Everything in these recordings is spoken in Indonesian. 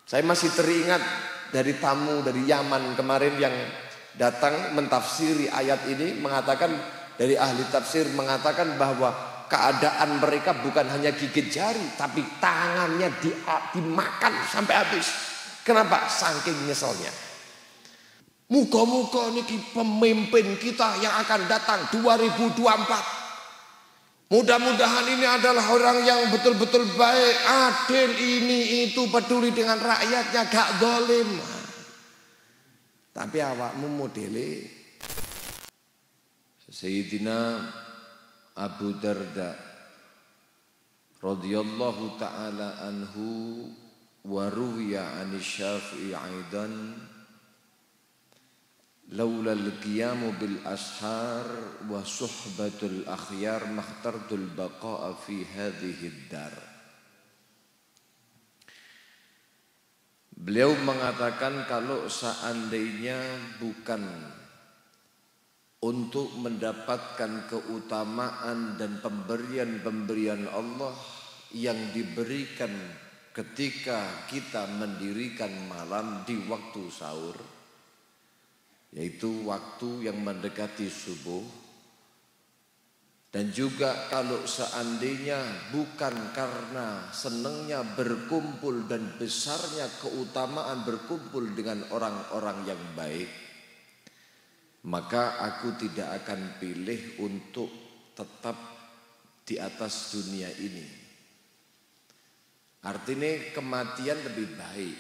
Saya masih teringat dari tamu dari Yaman kemarin yang datang mentafsiri ayat ini, mengatakan dari ahli tafsir mengatakan bahwa keadaan mereka bukan hanya gigit jari, tapi tangannya dimakan sampai habis. Kenapa? Saking nyeselnya. Muga-muga niki pemimpin kita yang akan datang 2024. Mudah-mudahan ini adalah orang yang betul-betul baik, adil, ini itu, peduli dengan rakyatnya, gak zalim. Tapi awakmu modele Sayyidina Abu Darda radhiyallahu taala anhu wa ruwiya 'an Syafi'i aidan laula al-qiyamu bil ashar wa suhbatul akhyar makhtartul baqa'a fi hadhihi ad-dar. Beliau mengatakan kalau seandainya bukan untuk mendapatkan keutamaan dan pemberian-pemberian Allah yang diberikan ketika kita mendirikan malam di waktu sahur, yaitu waktu yang mendekati subuh, dan juga kalau seandainya bukan karena senangnya berkumpul dan besarnya keutamaan berkumpul dengan orang-orang yang baik, maka aku tidak akan pilih untuk tetap di atas dunia ini. Artinya kematian lebih baik.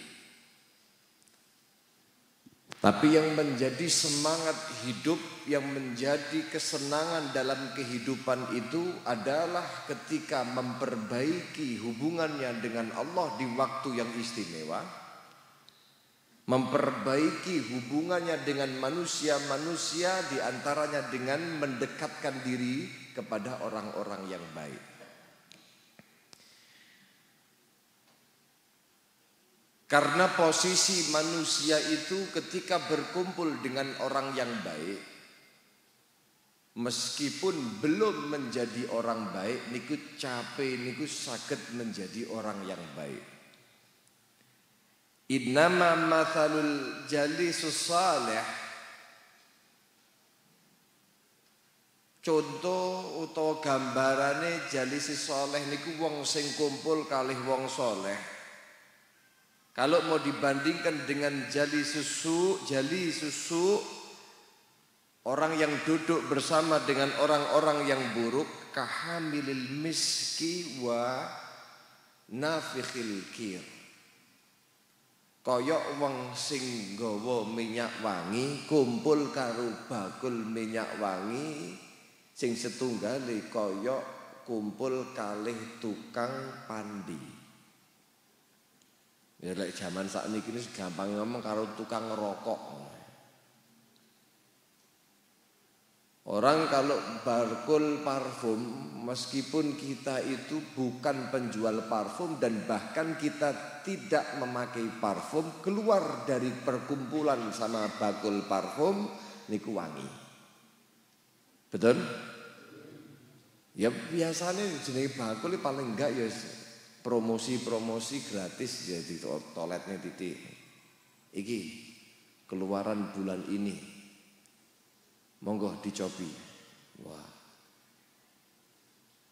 Tapi yang menjadi semangat hidup, yang menjadi kesenangan dalam kehidupan itu adalah ketika memperbaiki hubungannya dengan Allah di waktu yang istimewa, memperbaiki hubungannya dengan manusia-manusia, di antaranya dengan mendekatkan diri kepada orang-orang yang baik. Karena posisi manusia itu ketika berkumpul dengan orang yang baik, meskipun belum menjadi orang baik, niku capek, niku saged menjadi orang yang baik. Innama mathalul jalisus salih, contoh utawa gambarane jalisus salih niku wong sing kumpul kalih wong saleh. Kalau mau dibandingkan dengan jali susu, orang yang duduk bersama dengan orang-orang yang buruk, kahamilil miski wa nafikhil kir. Koyok wong sing nggawa minyak wangi kumpul karo bakul minyak wangi, sing setunggale koyok kumpul kalih tukang pandi. Ya lek zaman sakniki ini gampang ngomong karo tukang rokok. Orang kalau bakul parfum, meskipun kita itu bukan penjual parfum dan bahkan kita tidak memakai parfum, keluar dari perkumpulan sama bakul parfum niku wangi. Betul? Ya biasanya jenenge bakul paling enggak ya promosi-promosi gratis ya di toiletnya titik. Iki keluaran bulan ini. Monggo dicobi. Wah.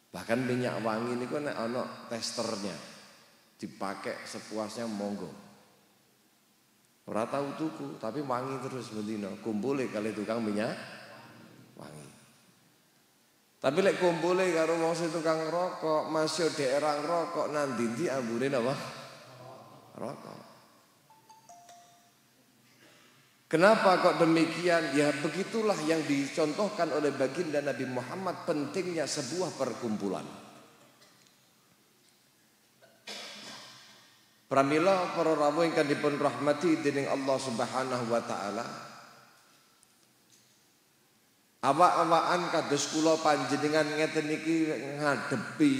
Bahkan minyak wangi ini kan ana testernya. Dipakai sepuasnya monggo. Ora tahu tuku tapi wangi terus bendina. Kumpule kali tukang minyak wangi. Tapi lek kumpule karo wong sing tukang rokok, masih daerah rokok nang ndi ambune napa? Rokok. Kenapa kok demikian? Ya begitulah yang dicontohkan oleh baginda Nabi Muhammad, pentingnya sebuah perkumpulan. Pramila para rawuh ingkang dipun rahmati dening Allah Subhanahu wa taala. Awak-awakan kados kula panjenengan ngeten iki ngadepi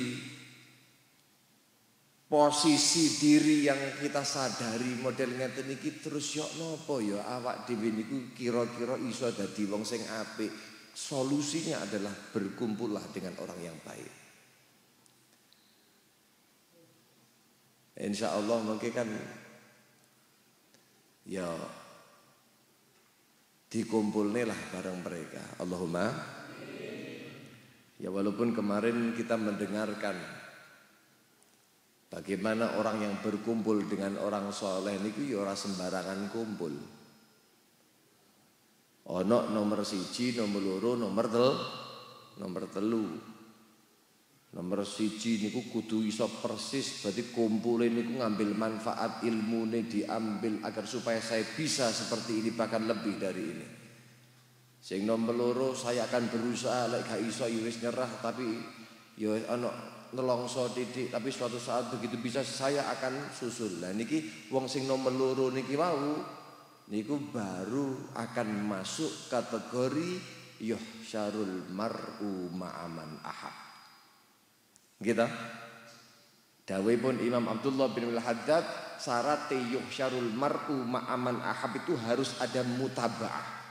posisi diri yang kita sadari model ngeten iki terus yo napa ya awak dhewe niku kira-kira iso dadi wong sing apik. Solusinya adalah berkumpullah dengan orang yang baik. Insyaallah mungkin kan ya dikumpulne lah bareng mereka. Allahumma. Ya walaupun kemarin kita mendengarkan bagaimana orang yang berkumpul dengan orang soleh niku ya ora sembarangan kumpul. Ono nomor 1, nomor 2, nomor 3. Nomor 1 niku kudu iso persis, berarti kumpulin niku ngambil manfaat ilmune diambil agar supaya saya bisa seperti ini bahkan lebih dari ini. Sing nomor 2 saya akan berusaha lek gak iso ya wis nyerah tapi ya ana nelongso titik tapi suatu saat begitu bisa saya akan susul. Lah niki wong sing nomor 2 niki wau niku baru akan masuk kategori yuhsyarul mar'u ma'aman ahab. Gitu. Dawuhipun Imam Abdullah bin Al-Haddad, syarat yuhsyarul mar'u ma'aman ahab itu harus ada mutaba'ah.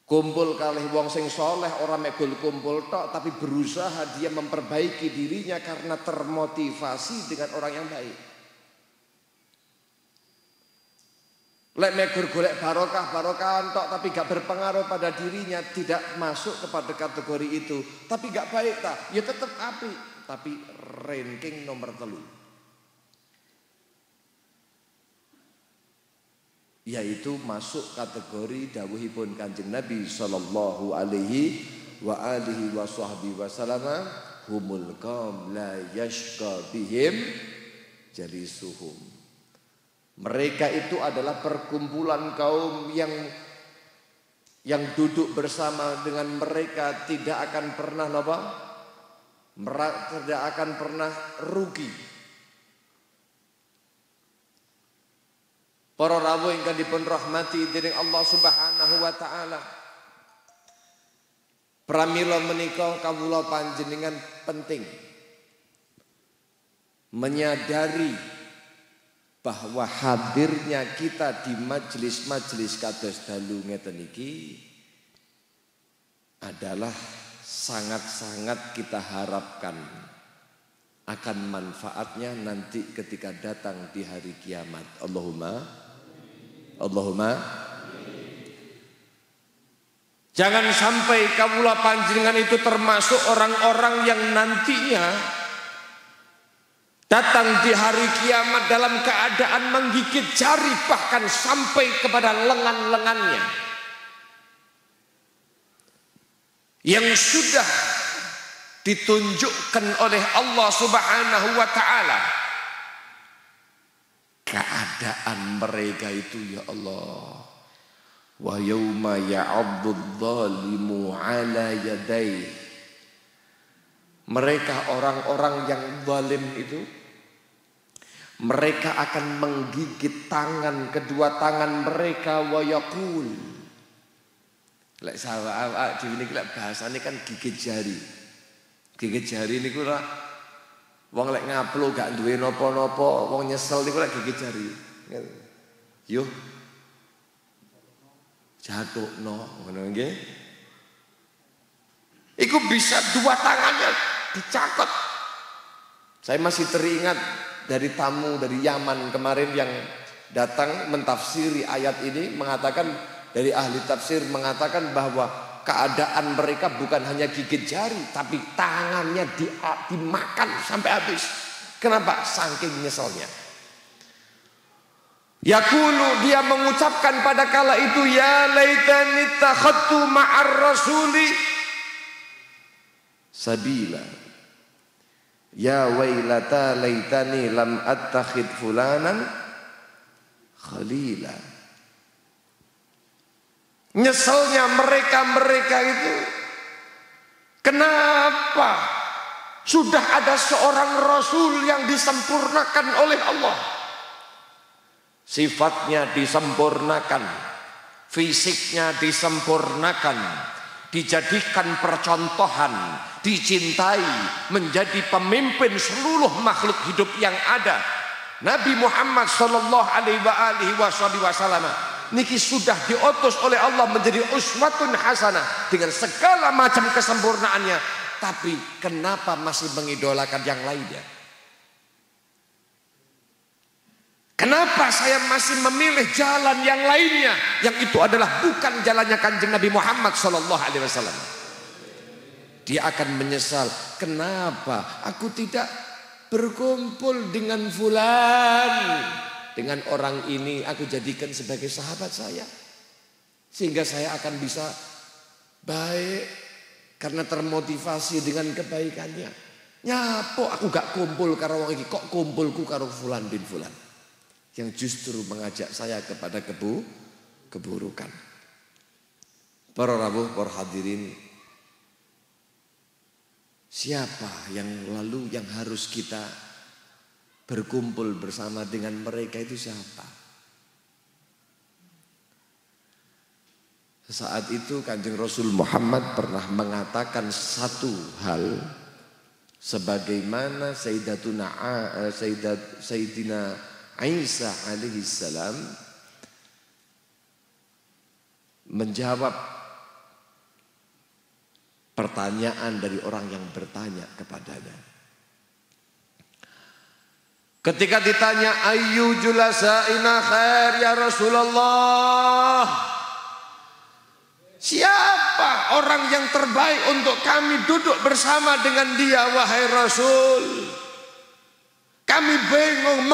Kumpul kalih wong sing soleh orang megul kumpul tok, tapi berusaha dia memperbaiki dirinya karena termotivasi dengan orang yang baik. Lek megur golek barokah tok tapi gak berpengaruh pada dirinya, tidak masuk kepada kategori itu. Tapi gak baik tak? Ya tetap api, tapi ranking nomor 3. Yaitu masuk kategori dawuhipun Kanjeng Nabi sallallahu alaihi wa alihi wasallam, humul qaum la yashqa bihim jalisuhum. Mereka itu adalah perkumpulan kaum yang duduk bersama dengan mereka tidak akan pernah tidak akan pernah rugi. Para rawuh ingkang dipun rahmati dening Allah Subhanahu wa taala. Pramila menika kawula panjenengan penting menyadari bahwa hadirnya kita di majelis-majelis kados dalu ngeten iki adalah sangat-sangat kita harapkan akan manfaatnya nanti ketika datang di hari kiamat. Allahumma. Jangan sampai kawula panjenengan itu termasuk orang-orang yang nantinya datang di hari kiamat dalam keadaan menggigit jari bahkan sampai kepada lengan-lengannya. Yang sudah ditunjukkan oleh Allah Subhanahu wa taala keadaan mereka itu, ya Allah. Wa yauma ya'addu dzalimu 'ala yadayhi. Mereka orang-orang yang zalim itu mereka akan menggigit kedua tangan mereka wa yaqul. Lek sawa dhewe niki lek bahasane kan gigit jari. Gigit jari niku ora wong lek ngaplo gak duwe napa-napa, wong nyesel niku lek gigit jari. Yo jatuhno ngono nggih. Iku bisa dua tangannya dicakot. Saya masih teringat dari tamu dari Yaman kemarin yang datang mentafsiri ayat ini, mengatakan dari ahli tafsir mengatakan bahwa keadaan mereka bukan hanya gigit jari tapi tangannya dimakan sampai habis. Kenapa? Saking nyeselnya. Yaqulu, dia mengucapkan pada kala itu, ya laitani takhadtu ma'ar rasuli sabila. Ya wailata laitani lam attakhid fulanan khalila. Nyeselnya mereka itu, kenapa sudah ada seorang rasul yang disempurnakan oleh Allah, sifatnya disempurnakan, fisiknya disempurnakan, dijadikan percontohan, dicintai, menjadi pemimpin seluruh makhluk hidup yang ada. Nabi Muhammad sallallahu alaihi wasallam niki sudah diutus oleh Allah menjadi uswatun hasanah dengan segala macam kesempurnaannya, tapi kenapa masih mengidolakan yang lainnya? Kenapa saya masih memilih jalan yang lainnya, yang itu adalah bukan jalannya Kanjeng Nabi Muhammad SAW. Dia akan menyesal, kenapa aku tidak berkumpul dengan fulan, dengan orang ini aku jadikan sebagai sahabat saya, sehingga saya akan bisa baik karena termotivasi dengan kebaikannya. Nyapo aku gak kumpul karo wong iki, kok kumpulku karo fulan bin fulan yang justru mengajak saya kepada keburukan. Para rawuh, para hadirin, siapa yang lalu yang harus kita berkumpul bersama dengan mereka itu siapa? Saat itu Kanjeng Rasul Muhammad pernah mengatakan satu hal, sebagaimana Sayyidina Isa alaihi salam menjawab pertanyaan dari orang yang bertanya kepadanya. Ketika ditanya, ayyu julasaina khair ya Rasulullah, siapa orang yang terbaik untuk kami duduk bersama dengan dia wahai Rasul? Kami bingung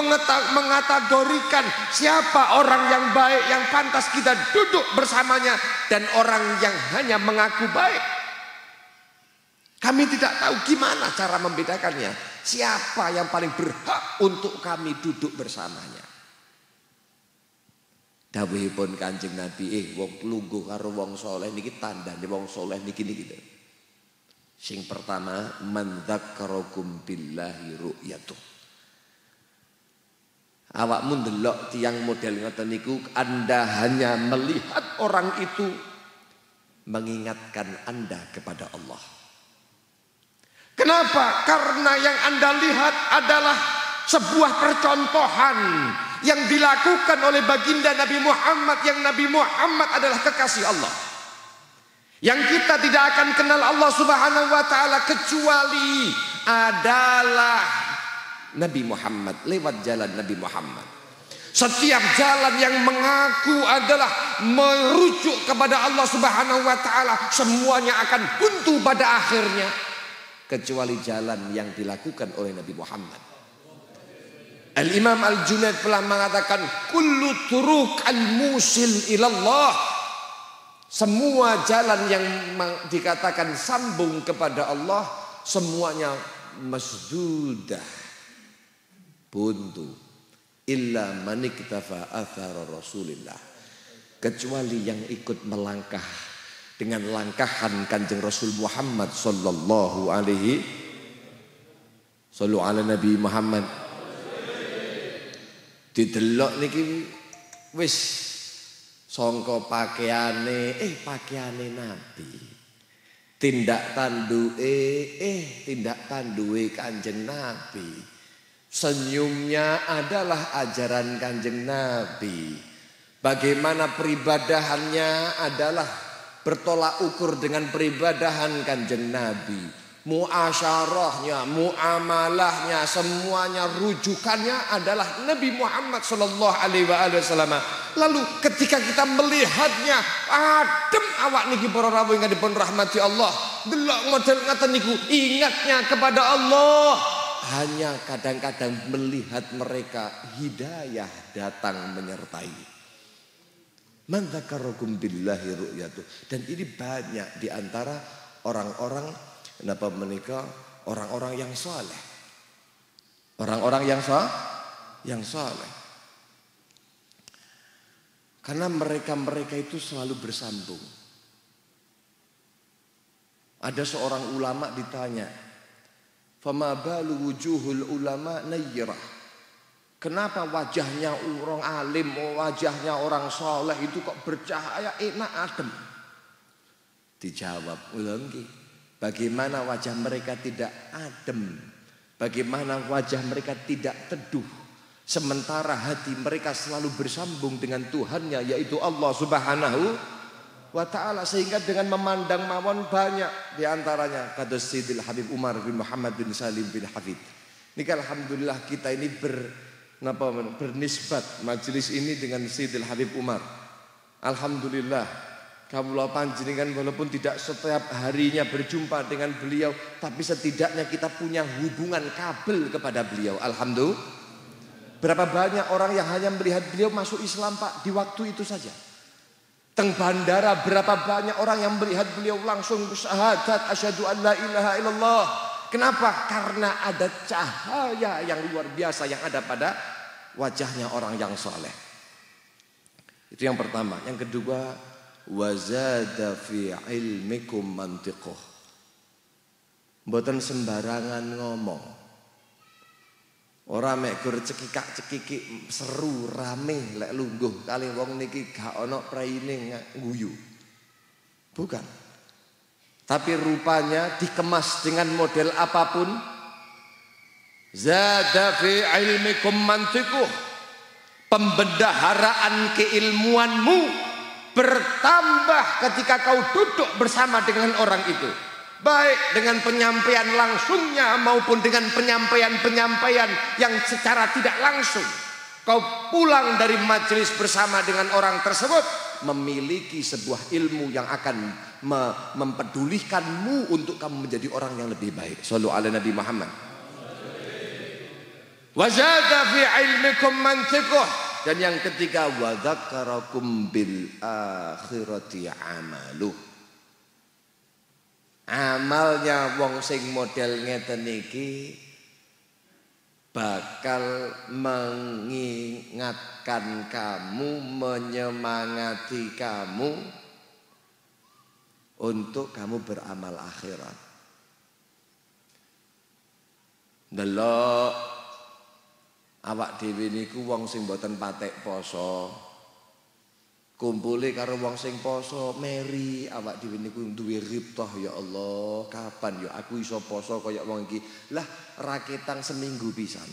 mengategorikan siapa orang yang baik yang pantas kita duduk bersamanya dan orang yang hanya mengaku baik. Kami tidak tahu gimana cara membedakannya. Siapa yang paling berhak untuk kami duduk bersamanya. Dawuhipun Kanjeng Nabi, wong lungguh karo wong saleh niki tandane wong saleh niki gitu. Sing pertama, man dzakarakum billahi ru'yatuh. Awakmu ndelok tiyang model ngoten niku, Anda hanya melihat orang itu mengingatkan Anda kepada Allah. Kenapa? Karena yang Anda lihat adalah sebuah percontohan yang dilakukan oleh baginda Nabi Muhammad, yang Nabi Muhammad adalah kekasih Allah. Yang kita tidak akan kenal Allah Subhanahu wa taala kecuali adalah Nabi Muhammad, lewat jalan Nabi Muhammad. Setiap jalan yang mengaku adalah merujuk kepada Allah Subhanahu wa taala, semuanya akan buntu pada akhirnya, kecuali jalan yang dilakukan oleh Nabi Muhammad. Al-Imam Al-Junaid telah mengatakan, kullu turuq al-musil ilallah, semua jalan yang dikatakan sambung kepada Allah semuanya masdudah, buntu, illa man iktafa athara Rasulillah, kecuali yang ikut melangkah dengan langkahan Kanjeng Rasul Muhammad sallallahu alaihi sallu ala Nabi Muhammad. Didelok niki wis sangka pakaiane Nabi, tindak tanduke Kanjeng Nabi, senyumnya adalah ajaran Kanjeng Nabi, bagaimana peribadahannya adalah bertolak ukur dengan peribadahan Kanjeng Nabi, muasyarahnya, muamalahnya, semuanya rujukannya adalah Nabi Muhammad sallallahu alaihi wasallam. Lalu ketika kita melihatnya, adem awak niki para rawuh ingkang dipun rahmati Allah, delok model ngaten niku, ingatnya kepada Allah. Hanya kadang-kadang melihat mereka hidayah datang menyertai. Man dzakarakum billahi ru'yatuh. Dan ini banyak di antara orang-orang kenapa menikah, orang-orang yang saleh. Orang-orang yang saleh. Karena mereka itu selalu bersambung. Ada seorang ulama ditanya, fama balu wujuhul ulama nayyirah. Kenapa wajahnya orang alim, wajahnya orang soleh itu kok bercahaya enak adem? Dijawab ulangi, bagaimana wajah mereka tidak adem, bagaimana wajah mereka tidak teduh, sementara hati mereka selalu bersambung dengan Tuhannya, yaitu Allah Subhanahu wa ta'ala. Sehingga dengan memandang mawon banyak diantaranya kados Sayyidil Habib Umar bin Muhammad bin Salim bin Hafid. Ini alhamdulillah kita ini napa bernisbat majelis ini dengan Sayyidil Habib Umar. Alhamdulillah kawula panjenengan walaupun tidak setiap harinya berjumpa dengan beliau, tapi setidaknya kita punya hubungan kabel kepada beliau. Alhamdulillah. Berapa banyak orang yang hanya melihat beliau masuk Islam Pak di waktu itu saja. Teng bandara berapa banyak orang yang melihat beliau langsung syahadat asyhadu an la ilaha illallah. Kenapa? Karena ada cahaya yang luar biasa yang ada pada wajahnya orang yang soleh. Itu yang pertama. Yang kedua, wazada fi ilmikum mantiquh. Mboten sembarangan ngomong. Ora mek gur cekikak-cekiki seru rame lek lungguh kali wong niki gak ana praine guyu. Bukan. Tapi rupanya dikemas dengan model apapun. Zada fi ilmikum mantiquh. Pembendaharaan keilmuanmu bertambah ketika kau duduk bersama dengan orang itu. Baik dengan penyampaian langsungnya maupun dengan penyampaian-penyampaian yang secara tidak langsung. Kau pulang dari majelis bersama dengan orang tersebut memiliki sebuah ilmu yang akan mempedulikanmu untuk kamu menjadi orang yang lebih baik. Shallu ala Nabi Muhammad. Wazada fi ilmikum mantiquh. Dan yang ketiga, wa dzakarakum bil akhirati amaluh. Amalnya wong sing model ngeten iki bakal mengingatkan kamu, menyemangati kamu untuk kamu beramal akhirat. Delok awak dhewe niku wong sing mboten patek poso. Kumpule karo wong sing poso, meri awak dhewe niku duwe ribtah ya Allah, kapan ya aku iso poso kaya wong iki. Lah raketang seminggu pisan.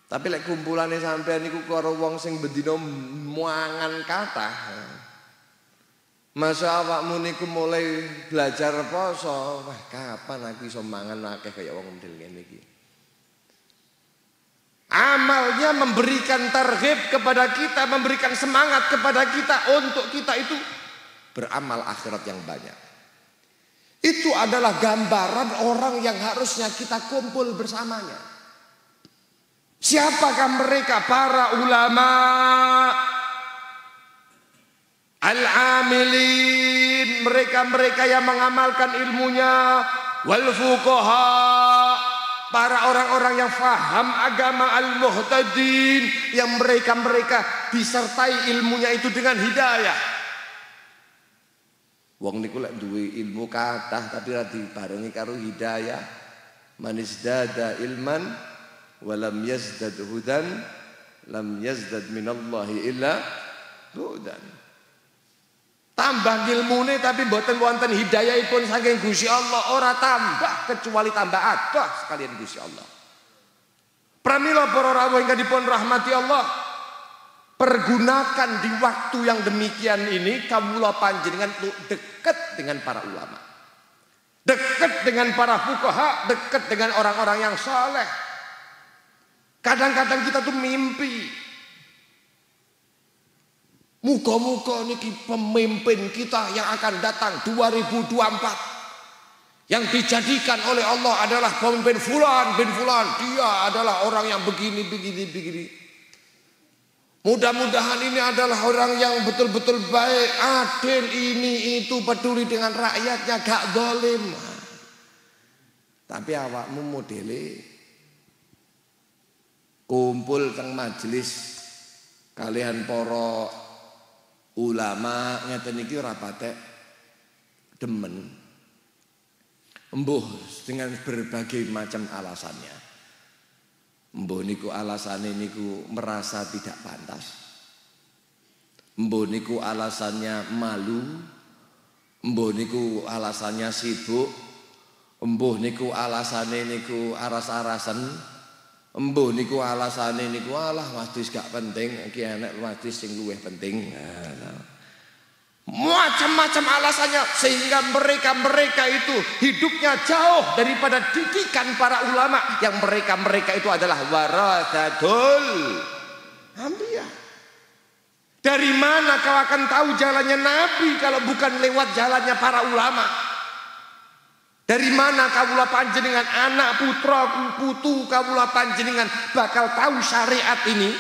Tapi lek kumpulane sampean niku karo wong sing bendina muangan kathah. Masa awakmu niku mulai belajar poso, wah kapan aku iso mangan akeh kaya wong model ngene iki. Amalnya memberikan targhib kepada kita, memberikan semangat kepada kita untuk kita itu beramal akhirat yang banyak. Itu adalah gambaran orang yang harusnya kita kumpul bersamanya. Siapakah mereka? Para ulama al-amilin, mereka-mereka yang mengamalkan ilmunya, wal fuqaha, para orang-orang yang faham agama, al-muhtadin, yang mereka-mereka disertai ilmunya itu dengan hidayah. Wong niku lek duwe ilmu kathah tapi ora dibarengi karo hidayah. Man izdada ilman wa lam yazdad hudan lam yazdad minallahi illa hudan. Tambah ilmune tapi mboten wonten hidayahipun saking Gusti Allah, ora tambah kecuali tambah adoh sekalian Gusti Allah. Pramila para rawuh ingkang dipun rahmati Allah, pergunakan di waktu yang demikian ini kawula panjenengan dekat dengan para ulama. Dekat dengan para fuqaha, dekat dengan orang-orang yang saleh. Kadang-kadang kita tuh mimpi, muga-muga niki pemimpin kita yang akan datang 2024 yang dijadikan oleh Allah adalah pemimpin fulan bin fulan. Dia adalah orang yang begini. Mudah-mudahan ini adalah orang yang betul-betul baik, adil, ini itu, peduli dengan rakyatnya, gak zalim. Tapi awakmu modele kumpul teng majelis kalian para ulama ngeten iki ora patek demen. Embuh dengan berbagai macam alasannya. Embuh niku alasane niku merasa tidak pantas. Embuh niku alasannya malu. Embuh niku alasannya sibuk. Embuh niku alasane niku aras-arasen. Embuh niku alasane niku alah majelis gak penting, iki enek majelis sing luwih penting. Macam-macam alasannya sehingga mereka itu hidupnya jauh daripada didikan para ulama yang mereka itu adalah warathatul anbiya. Dari mana kau akan tahu jalannya Nabi kalau bukan lewat jalannya para ulama? Dari mana kaula panjenengan anak putra putu kaula panjenengan bakal tahu syariat ini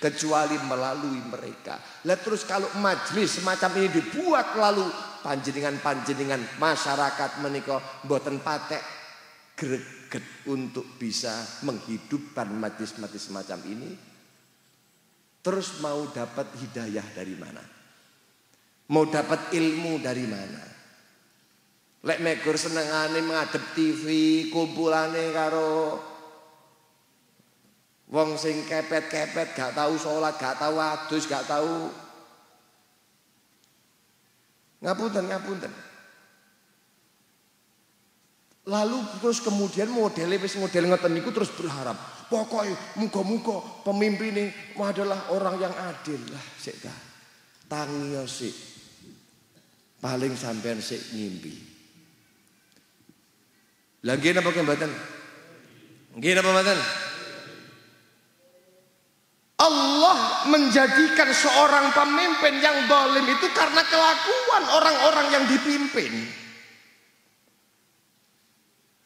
kecuali melalui mereka. Lah terus kalau majelis semacam ini dibuat lalu panjenengan masyarakat menika mboten patek greget untuk bisa menghidupkan majelis-majelis semacam ini, terus mau dapat hidayah dari mana? Mau dapat ilmu dari mana? Lek megur senengane menghadap TV, kumpulane karo wong sing kepet-kepet, gak tahu sholat, gak tahu adus, gak tahu. Ngapunten. Lalu terus kemudian model ngoten niku terus berharap, pokoknya muga-muga pemimpin ini adalah orang yang adil. Lah sik dah. Tangi sik. Paling sampean sik ngimpi. Lah nggih napa mboten? Nggih napa mboten? Allah menjadikan seorang pemimpin yang zalim itu karena kelakuan orang-orang yang dipimpin.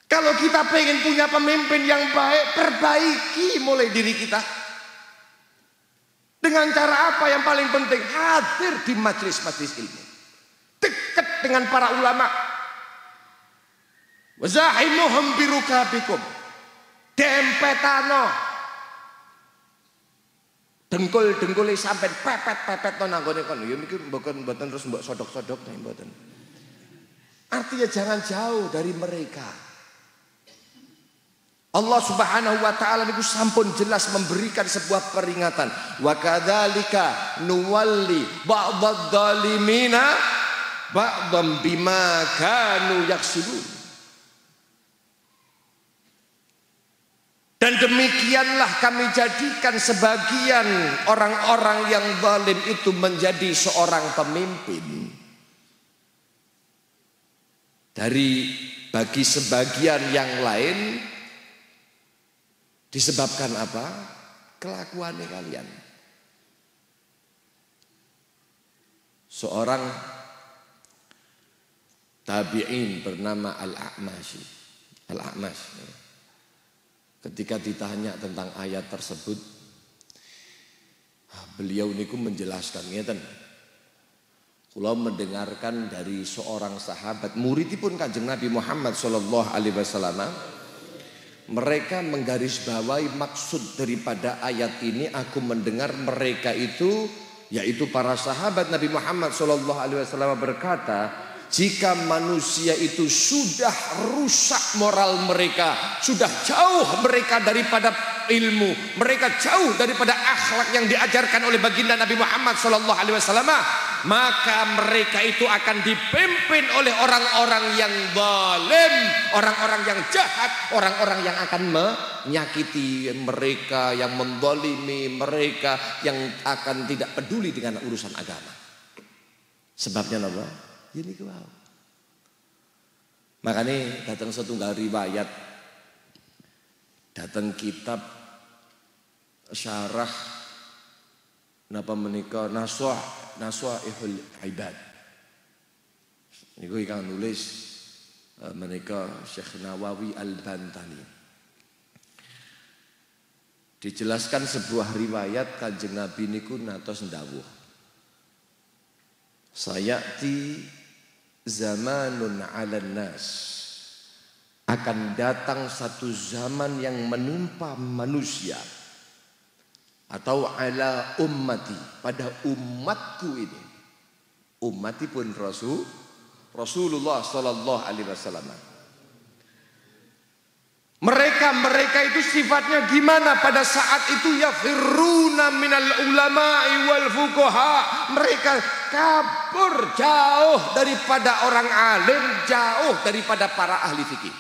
Kalau kita pengen punya pemimpin yang baik, perbaiki mulai diri kita. Dengan cara apa yang paling penting? Hadir di majelis-majelis ilmu. Dekat dengan para ulama. Wazahimuhum birukabikum. Dempetano. Dengkul-dengkul sampai pepet-pepet to nanggone kon. Ya miki mboten terus mbok sodok-sodok nek mboten. Artinya jangan jauh dari mereka. Allah Subhanahu wa taala niku sampun jelas memberikan sebuah peringatan. Wa kadzalika nuwalli ba'dadh dhalimina ba'dhan bima kanu yaksubun. Dan demikianlah kami jadikan sebagian orang-orang yang zalim itu menjadi seorang pemimpin. Dari bagi sebagian yang lain disebabkan apa? Kelakuannya kalian. Seorang tabi'in bernama Al-A'mash. Ketika ditanya tentang ayat tersebut, beliau niku menjelaskan ngeten. Kula mendengarkan dari seorang sahabat muridipun Kanjeng Nabi Muhammad sallallahu alaihi wasallam. Mereka menggarisbawahi maksud daripada ayat ini. Aku mendengar mereka itu, yaitu para sahabat Nabi Muhammad sallallahu alaihi wasallam berkata, jika manusia itu sudah rusak moral mereka, sudah jauh mereka daripada ilmu, mereka jauh daripada akhlak yang diajarkan oleh baginda Nabi Muhammad sallallahu alaihi wasallam, maka mereka itu akan dipimpin oleh orang-orang yang zalim, orang-orang yang jahat, orang-orang yang akan menyakiti mereka, yang menzalimi mereka, yang akan tidak peduli dengan urusan agama. Sebabnya apa? Ini wow. Makanya datang setunggal riwayat, datang kitab syarah napa menika Nasha'ihul Ibad. Niku ingkang nulis menika Syekh Nawawi Al-Bantani. Dijelaskan sebuah riwayat Kanjeng Nabi niku natos ndawuh, sayati zamanun 'alan nas, akan datang satu zaman yang menimpa manusia atau ala ummati, pada umatku ini. Ummati pun Rasulullah sallallahu alaihi wasallam. Mereka itu sifatnya gimana pada saat itu? Yafirruna minal ulama'i wal fuqaha. Mereka kabur jauh daripada orang alim, jauh daripada para ahli fikih.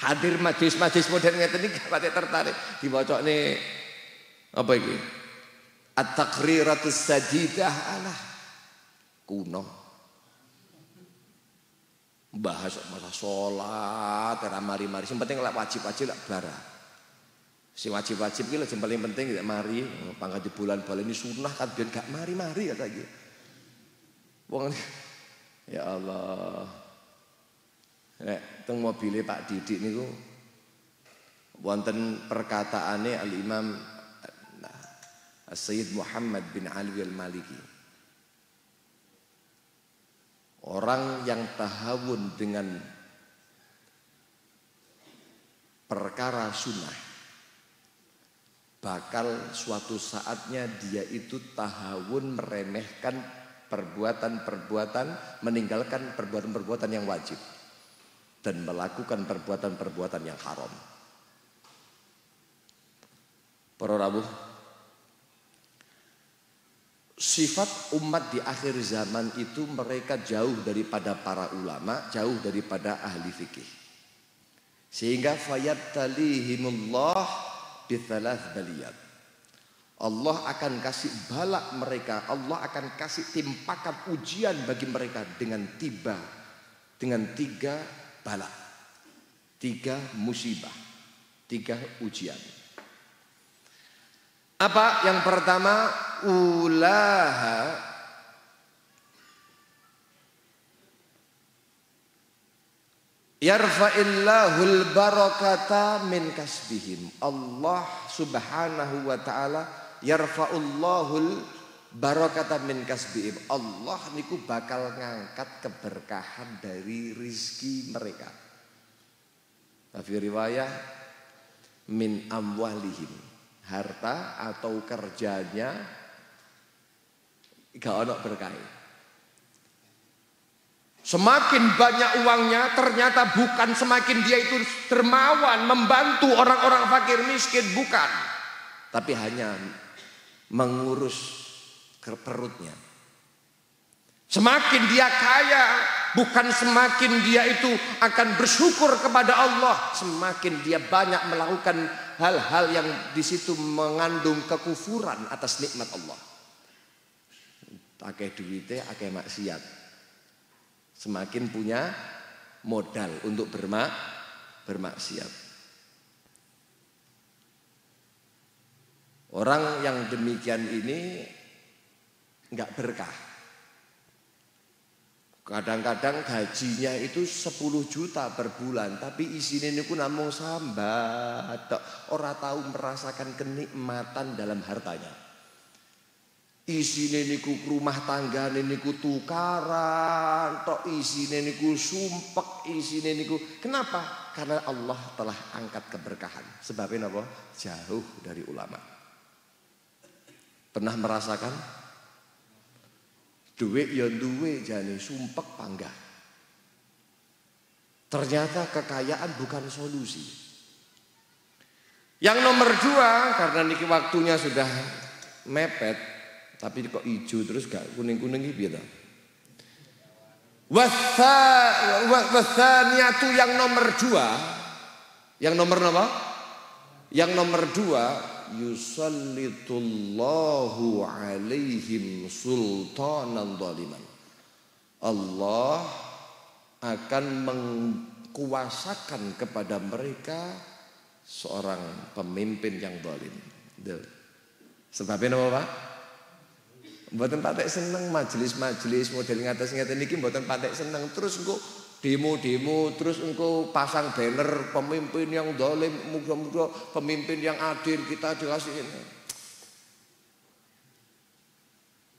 Hadir majelis-majelis modern ngeten iki pate tertarik diwacane apa iki? At-taqriratus sajidah, alah kuno. Bahas masa sholat, era mari-mari. Yang penting lek wajib-wajib lek bara. Si wajib-wajib ki yang paling penting lek mari pangkat di bulan ini sunah kan biar gak mari-mari kata iki. Wong ya Allah. Nek teng mobile Pak Didik niku wonten perkataane Al-Imam Sayyid Muhammad bin Ali Al-Maliki. Orang yang tahawun dengan perkara sunnah bakal suatu saatnya dia itu tahawun meremehkan perbuatan-perbuatan, meninggalkan perbuatan-perbuatan yang wajib dan melakukan perbuatan-perbuatan yang haram. Para rawuh, sifat umat di akhir zaman itu mereka jauh daripada para ulama, jauh daripada ahli fikih. Sehingga fayabtalihimullah bithalath baliyat. Allah akan kasih balak mereka, Allah akan kasih timpakan ujian bagi mereka dengan tiga balak, 3 musibah, 3 ujian. Apa? Yang pertama, ulaha yarfa'illahul barakata min kasbihim. Allah subhanahu wa ta'ala yarfa'ullahul barakata min kasbihim. Allah niku bakal ngangkat keberkahan dari rizki mereka. Tapi riwayah min amwalihim, harta atau kerjanya gak ono berkah. Semakin banyak uangnya ternyata bukan semakin dia itu dermawan membantu orang-orang fakir miskin, bukan. Tapi hanya mengurus perutnya. Semakin dia kaya, bukan semakin dia itu akan bersyukur kepada Allah, semakin dia banyak melakukan hal-hal yang di situ mengandung kekufuran atas nikmat Allah. Akeh duwite, akeh maksiat. Semakin punya modal untuk bermaksiat. Orang yang demikian ini enggak berkah. Kadang-kadang gajinya itu 10 juta per bulan, tapi isinya niku namung sambat, ora tahu merasakan kenikmatan dalam hartanya. Isine niku rumah tangga niku tukaran, tok isine niku sumpek, isine niku. Kenapa? Karena Allah telah angkat keberkahan. Sebabnya apa? Jauh dari ulama. Pernah merasakan? Duit ya duwe jane sumpek panggah. Ternyata kekayaan bukan solusi. Yang nomor 2, karena niki waktunya sudah mepet. Tapi kok hijau terus gak kuning-kuning gitu ya. Wasaniyatu yang nomor 2. Yang nomor apa? Yang nomor 2, yusallitullahu alaihim sultanan zaliman. Allah akan mengkuasakan kepada mereka seorang pemimpin yang zalim. Sebabnya apa, Pak? Mboten patek seneng majelis-majelis model ngaten niki mboten patek seneng. Terus engko demo-demo, terus engko pasang banner pemimpin yang zalim, muga-muga pemimpin yang adil kita dikasih ini.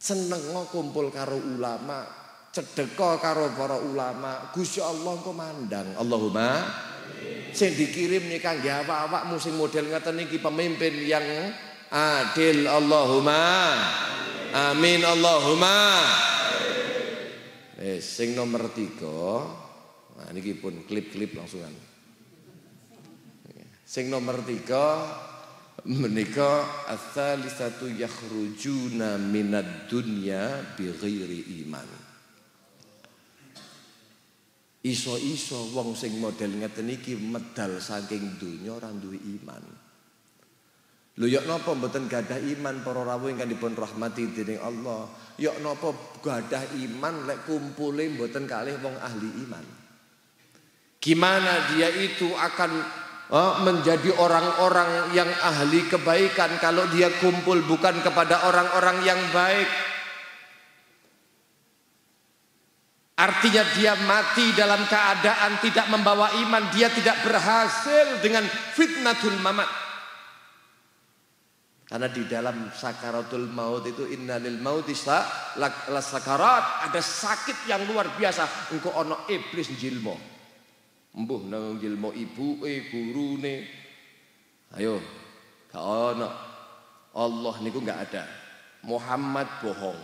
Seneng kumpul karo ulama, cedeka karo para ulama. Gusti Allah engko mandang. Allahumma sing dikirim nih kangge awak-awakmu sing model ngaten niki pemimpin yang adil. Allahumma amin, Allahumma. Sing nomor 3, nah niki pun klip-klip langsungan. Sing nomor 3 menika ats-tsalisatu yakhrujuna minad dunya bighairi iman. Iso-iso wong sing model ngeten iki medal saking donya ora duwe iman. Lho yok napa mboten gadah iman para rawuh ingkang dipun rahmati dening Allah. Yok napa gadah iman lek kumpule mboten kalih wong ahli iman. Gimana dia itu akan menjadi orang-orang yang ahli kebaikan kalau dia kumpul bukan kepada orang-orang yang baik. Artinya dia mati dalam keadaan tidak membawa iman, dia tidak berhasil dengan fitnatul mamat. Karena di dalam sakaratul maut itu innalil mauti sakarat, ada sakit yang luar biasa. Engko ono iblis njilmo. Mbuh nang njilmo ibuke, gurune. Ayo, gak ono. Allah niku gak ada. Muhammad bohong.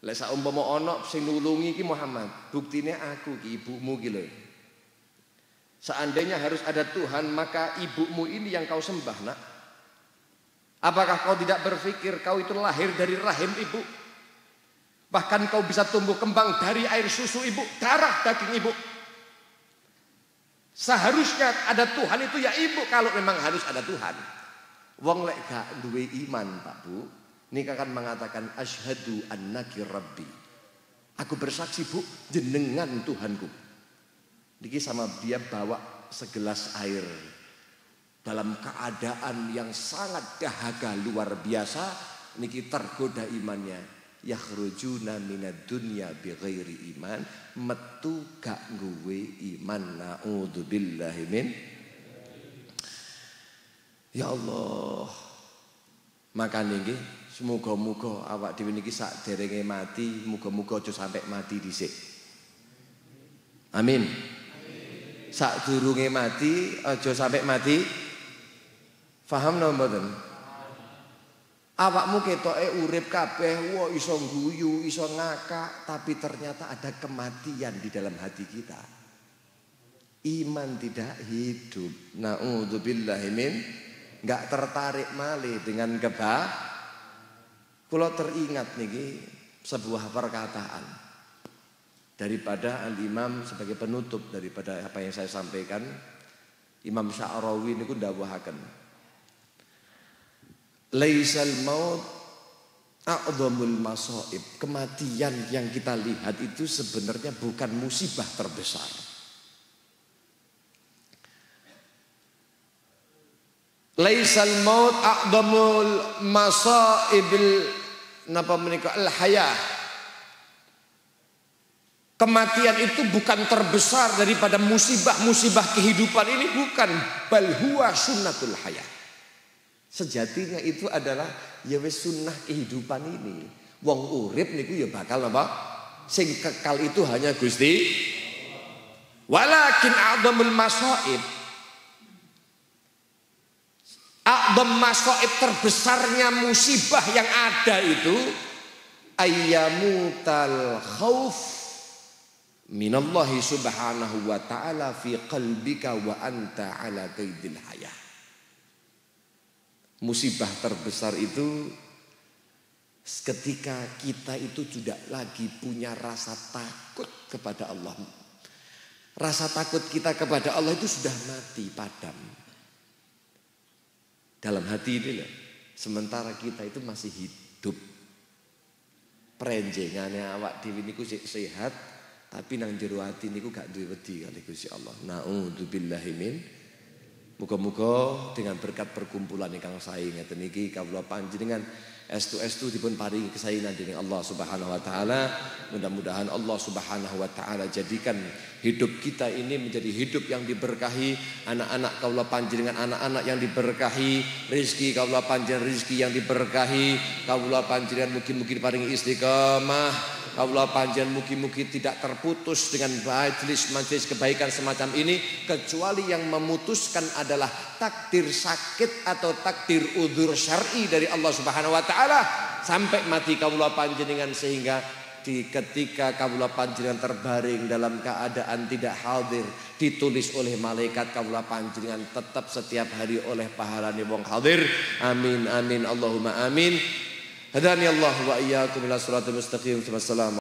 Lek saumpama ono sing nulungi iki Muhammad, buktine aku ki ibumu ki lho. Seandainya harus ada Tuhan, maka ibumu ini yang kau sembah, Nak. Apakah kau tidak berpikir kau itu lahir dari rahim ibu? Bahkan kau bisa tumbuh kembang dari air susu ibu, darah daging ibu. Seharusnya ada Tuhan itu ya ibu, kalau memang harus ada Tuhan. Wong lek gak duwe iman, Pak Bu, ini akan mengatakan asyhadu annaki rabbi. Aku bersaksi, Bu, jenengan Tuhanku. Niki sama dia bawa segelas air dalam keadaan yang sangat dahaga luar biasa. Niki tergoda imannya. Yakhrujuna minad dunya bighairi iman, metu gak nggawe iman. Naudzubillahi min. Ya Allah. Maka niki semoga-moga awak dhewe niki saderenge mati, muga-muga aja sampai mati dhisik. Amin. Sadurunge mati aja sampai mati. Paham napa mboten? Awakmu ketoke urip kabeh, wah iso guyu, iso ngakak, tapi ternyata ada kematian di dalam hati kita. Iman tidak hidup. Naudzubillahi min. Enggak tertarik malih dengan Kula teringat niki sebuah perkataan daripada Al-Imam sebagai penutup daripada apa yang saya sampaikan. Imam Sya'rawi niku ndawuhaken, laisal maut a'dhamul masaib. Kematian yang kita lihat itu sebenarnya bukan musibah terbesar. Laisal maut a'dhamul masaibil napa menika al-hayah. Kematian itu bukan terbesar daripada musibah-musibah kehidupan ini, bukan. Bal huwa sunnatul hayah. Sejatinya itu adalah ya wis sunnah kehidupan ini. Wong urip niku ya bakal apa? Sing kekal itu hanya Gusti. Walakin a'dhamul masaib. A'dham masaib, terbesarnya musibah yang ada itu ayyamutal khauf minallahi subhanahu wa ta'ala fi qalbika wa anta ala qaidil hayah. Musibah terbesar itu ketika kita itu tidak lagi punya rasa takut kepada Allah. Rasa takut kita kepada Allah itu sudah mati, padam dalam hati ini loh. Sementara kita itu masih hidup. Prenjengannya awak dhewe niku sehat, tapi nang jero ati niku gak duwe wedi kali Gusti Allah. Naudzubillahi min. Muga-muga dengan berkat perkumpulan ingkang sae ngeten iki kawula panjenengan estu dipun paringi kesaenan dening Allah Subhanahu wa taala. Mudah-mudahan Allah Subhanahu wa taala jadikan hidup kita ini menjadi hidup yang diberkahi, anak-anak kawula panjenengan anak-anak yang diberkahi, rezeki kawula panjenengan rezeki yang diberkahi, kawula panjenengan mugi-mugi diparingi istiqamah, kawula panjenengan mugi-mugi tidak terputus dengan majelis kebaikan semacam ini, kecuali yang memutuskan adalah takdir sakit atau takdir udzur syar'i dari Allah Subhanahu wa taala sampai mati kawula panjenengan, sehingga ketika kawula panjenengan terbaring dalam keadaan tidak hadir, ditulis oleh malaikat kawula panjenengan tetap setiap hari oleh pahalane wong hadir. Amin amin Allahumma amin. Hadani Allah wa iyyakum ila shiratal mustaqim. Wassalamu